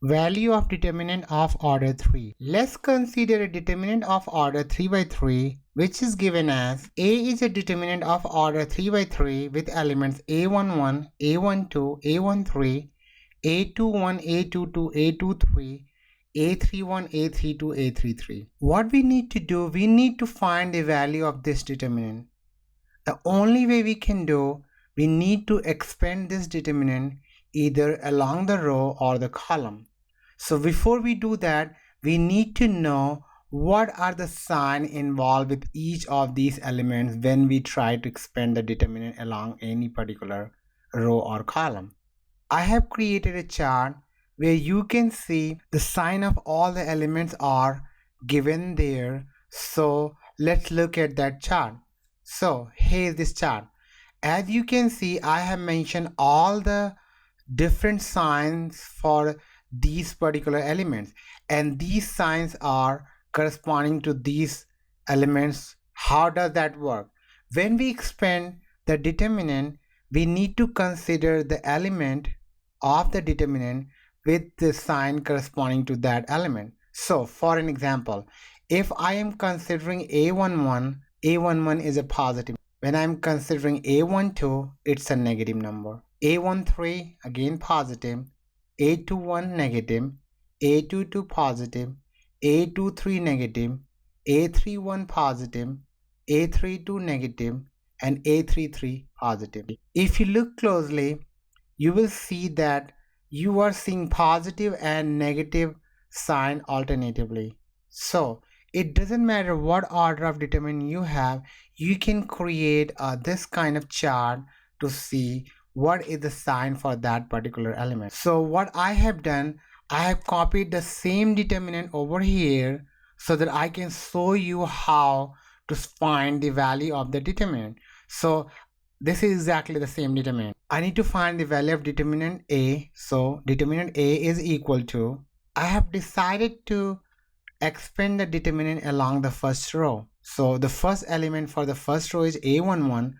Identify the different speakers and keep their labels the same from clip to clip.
Speaker 1: Value of determinant of order 3. Let's consider a determinant of order 3 by 3, which is given as A is a determinant of order 3 by 3 with elements A11, A12, A13, A21, A22, A23, A31, A32, A33. What we need to do, we need to find the value of this determinant. The only way we can do, we need to expand this determinant either along the row or the column. So before we do that, we need to know what are the signs involved with each of these elements when we try to expand the determinant along any particular row or column. I have created a chart where you can see the sign of all the elements are given there. So let's look at that chart. So here's this chart. As you can see, I have mentioned all the different signs for these particular elements, and these signs are corresponding to these elements. How does that work? When we expand the determinant, we need to consider the element of the determinant with the sign corresponding to that element. So for an example, if I am considering A11, A11 is a positive. When I'm considering A12, it's a negative number. A13 again positive, A21 negative, A22 positive, A23 negative, A31 positive, A32 negative, and A33 positive. If you look closely, you will see that you are seeing positive and negative sign alternatively. So it doesn't matter what order of determinant you have, you can create this kind of chart to see what is the sign for that particular element. So what I have done, I have copied the same determinant over here so that I can show you how to find the value of the determinant. So this is exactly the same determinant. I need to find the value of determinant A. So determinant A is equal to, I have decided to expand the determinant along the first row. So the first element for the first row is A11.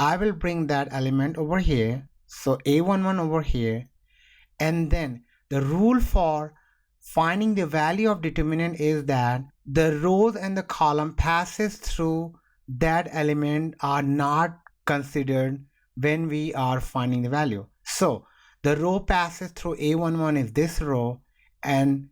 Speaker 1: I will bring that element over here. So A11 over here. And then the rule for finding the value of determinant is that the rows and the column passes through that element are not considered when we are finding the value. So the row passes through A11 is this row, and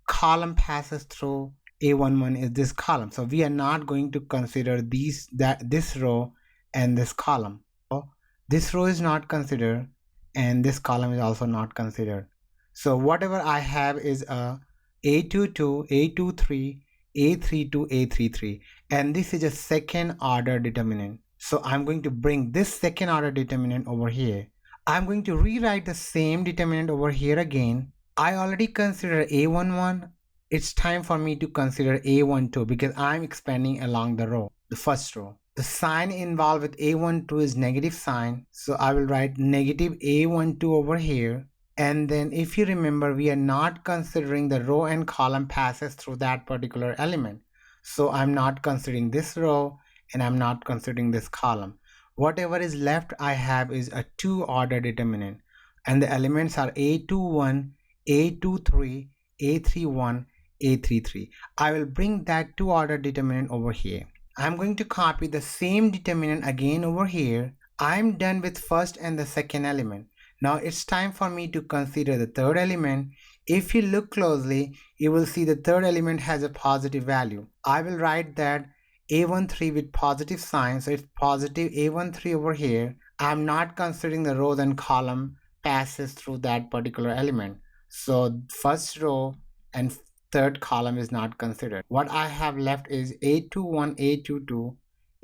Speaker 1: column passes through A11 is this column. So we are not going to consider this row and this column. So this row is not considered and this column is also not considered. So whatever I have is a A22, A23, A32, A33, and this is a second order determinant. So I'm going to bring this second order determinant over here. I'm going to rewrite the same determinant over here again. I already consider A11. It's time for me to consider A12 because I'm expanding along the row, the first row. The sign involved with A12 is negative sign. So I will write negative A12 over here. And then if you remember, we are not considering the row and column passes through that particular element. So I'm not considering this row and I'm not considering this column. Whatever is left I have is a two order determinant, and the elements are A21, A23, A31, A33. I will bring that two order determinant over here. I'm going to copy the same determinant again over here. I'm done with first and the second element. Now it's time for me to consider the third element. If you look closely, you will see the third element has a positive value. I will write that A13 with positive sign, so it's positive A13 over here. I'm not considering the rows and column passes through that particular element. So first row and third column is not considered. What I have left is A21, A22,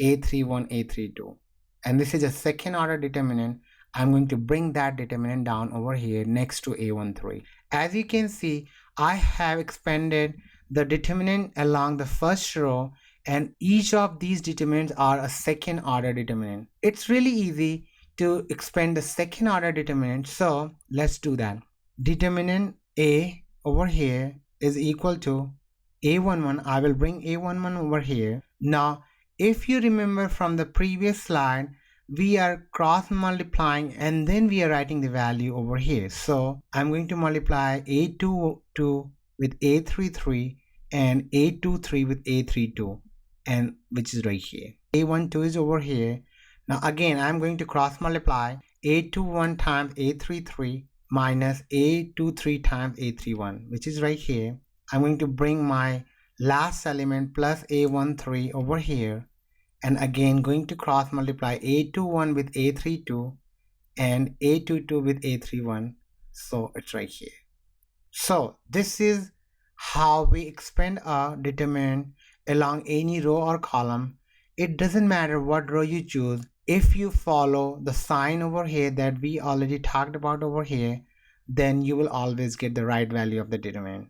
Speaker 1: A31, A32. And this is a second order determinant. I'm going to bring that determinant down over here next to A13. As you can see, I have expanded the determinant along the first row, and each of these determinants are a second order determinant. It's really easy to expand the second order determinant, so let's do that. Determinant A over here is equal to A11. I will bring A11 over here. Now if you remember from the previous slide, we are cross multiplying and then we are writing the value over here. So I'm going to multiply A22 with A33 and A23 with A32, and which is right here. A12 is over here. Now again, I'm going to cross multiply A21 times A33 minus A23 times A31, which is right here. I'm going to bring my last element plus A13 over here, and again going to cross multiply A21 with A32 and A22 with A31. So it's right here. So this is how we expand a determinant along any row or column. It doesn't matter what row you choose. If you follow the sign over here that we already talked about over here, then you will always get the right value of the determinant.